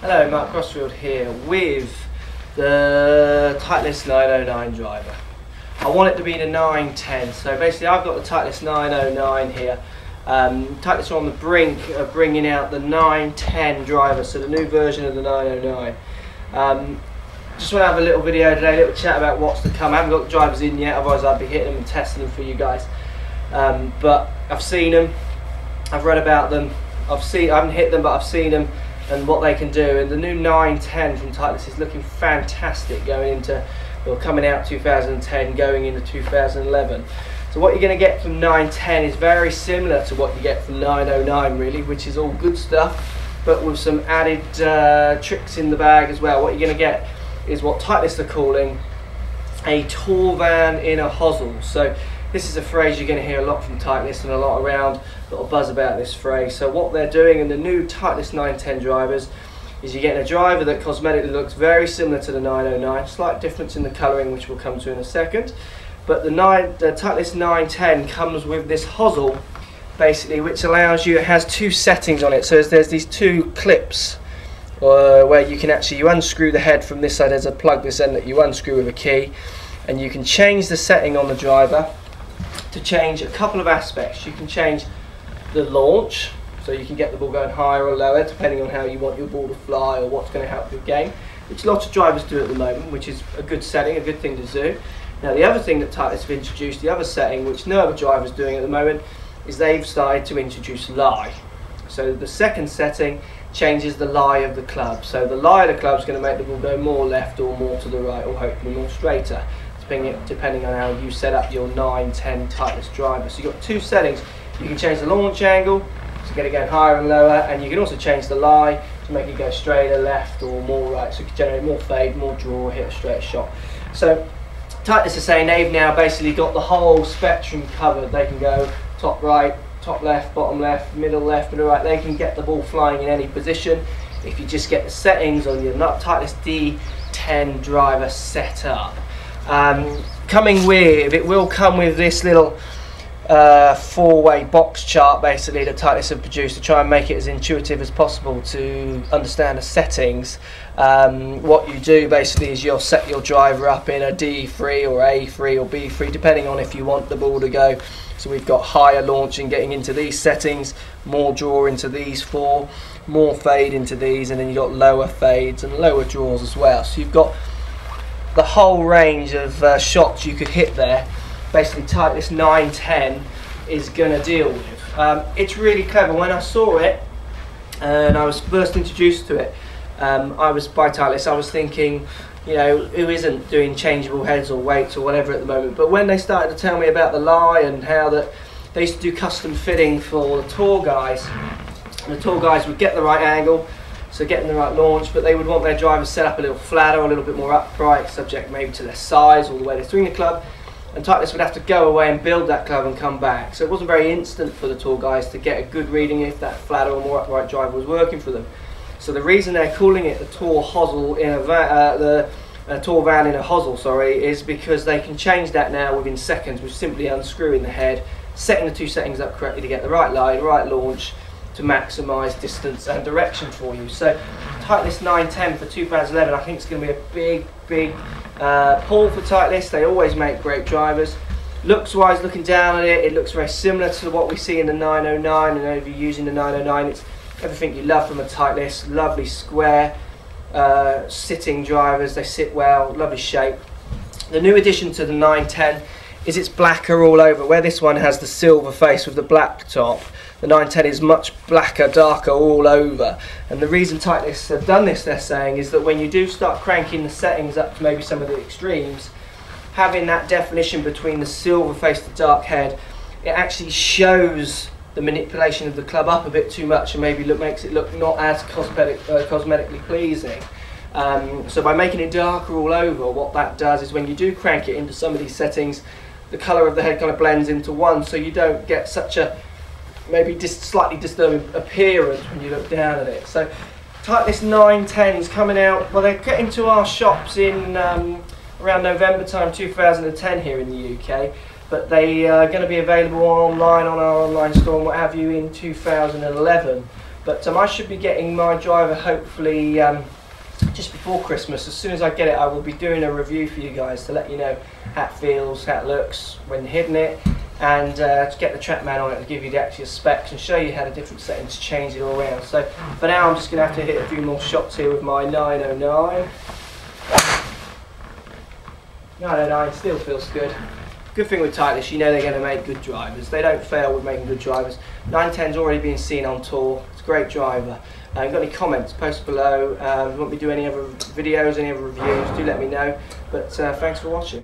Hello, Mark Crossfield here with the Titleist 909 driver. I want it to be the 910, so basically I've got the Titleist 909 here. Titleist are on the brink of bringing out the 910 driver, so the new version of the 909. Just want to have a little video today, a little chat about what's to come. I haven't got the drivers in yet, otherwise I'd be hitting them and testing them for you guys. But I've seen them, I've read about them, I haven't hit them, but I've seen them and what they can do. And the new 910 from Titleist is looking fantastic going into, well, coming out 2010, going into 2011. So what you're going to get from 910 is very similar to what you get from 909 really, which is all good stuff, but with some added tricks in the bag as well. What you're going to get is what Titleist are calling a tour van in a hosel. So this is a phrase you're going to hear a lot from Titleist and a lot around, a lot of buzz about this phrase. So what they're doing in the new Titleist 910 drivers is you're getting a driver that cosmetically looks very similar to the 909, slight difference in the colouring which we'll come to in a second. But the Titleist 910 comes with this hosel basically, which allows you, it has two settings on it. So there's these two clips where you can actually, you unscrew the head from this side, there's a plug this end that you unscrew with a key, and you can change the setting on the driver to change a couple of aspects. You can change the launch, so you can get the ball going higher or lower depending on how you want your ball to fly or what's going to help your game, which lots of drivers do at the moment, which is a good setting, a good thing to do. Now the other thing that Titleist have introduced, the other setting which no other driver is doing at the moment, is they've started to introduce lie. So the second setting changes the lie of the club. So the lie of the club is going to make the ball go more left or more to the right, or hopefully more straighter, depending on how you set up your 910 Titleist driver. So you've got two settings. You can change the launch angle to get it going higher and lower, and you can also change the lie to make it go straighter left or more right, so you can generate more fade, more draw, hit a straight shot. So Titleist are saying they've now basically got the whole spectrum covered. They can go top right, top left, bottom left, middle right. They can get the ball flying in any position if you just get the settings on your Titleist D10 driver set up. It will come with this little four-way box chart basically that Titleist have produced to try and make it as intuitive as possible to understand the settings. What you do basically is you'll set your driver up in a D3 or A3 or B3 depending on if you want the ball to go. So we've got higher launching getting into these settings, more draw into these four, more fade into these, and then you've got lower fades and lower draws as well. So you've got the whole range of shots you could hit there. Basically Titleist 910 is going to deal with. It's really clever. When I saw it and I was first introduced to it, I was by Titleist, I was thinking, you know, who isn't doing changeable heads or weights or whatever at the moment? But when they started to tell me about the lie and how that they used to do custom fitting for the tour guys, and the tour guys would get the right angle, so getting the right launch, but they would want their drivers set up a little flatter, a little bit more upright, subject maybe to their size or the way they swing the club, and Titleist would have to go away and build that club and come back. So it wasn't very instant for the tour guys to get a good reading if that flatter or more upright driver was working for them. So the reason they're calling it the tour hosel in a tour van in a hosel, sorry, is because they can change that now within seconds with simply unscrewing the head, setting the two settings up correctly to get the right lie, the right launch, to maximise distance and direction for you. So Titleist 910 for 2011, I think it's going to be a big pull for Titleist. They always make great drivers. Looks wise, looking down at it, it looks very similar to what we see in the 909, and if you're using the 909, it's everything you love from a Titleist. Lovely square sitting drivers, they sit well, lovely shape. The new addition to the 910 is it's blacker all over. Where this one has the silver face with the black top, the 910 is much blacker, darker all over. And the reason Titleist have done this, they're saying, is that when you do start cranking the settings up to maybe some of the extremes, having that definition between the silver face and the dark head, it actually shows the manipulation of the club up a bit too much and maybe makes it look not as cosmetically pleasing. So by making it darker all over, what that does is when you do crank it into some of these settings, the colour of the head kind of blends into one, so you don't get such a maybe slightly disturbing appearance when you look down at it. So Titleist 910 is coming out, well, they're getting to our shops in around November time 2010 here in the UK, but they are going to be available online on our online store and what have you in 2011. But I should be getting my driver hopefully just before Christmas. As soon as I get it, I will be doing a review for you guys to let you know how it feels, how it looks when hitting it, and to get the TrackMan on it to give you the actual specs and show you how the different settings change it all around. So for now I'm just going to have to hit a few more shots here with my 909. 909 still feels good. Good thing with Titleist, you know they're going to make good drivers. They don't fail with making good drivers. 910's already been seen on tour. It's a great driver. If you've got any comments, post below. If you want me to do any other videos, any other reviews, do let me know. But thanks for watching.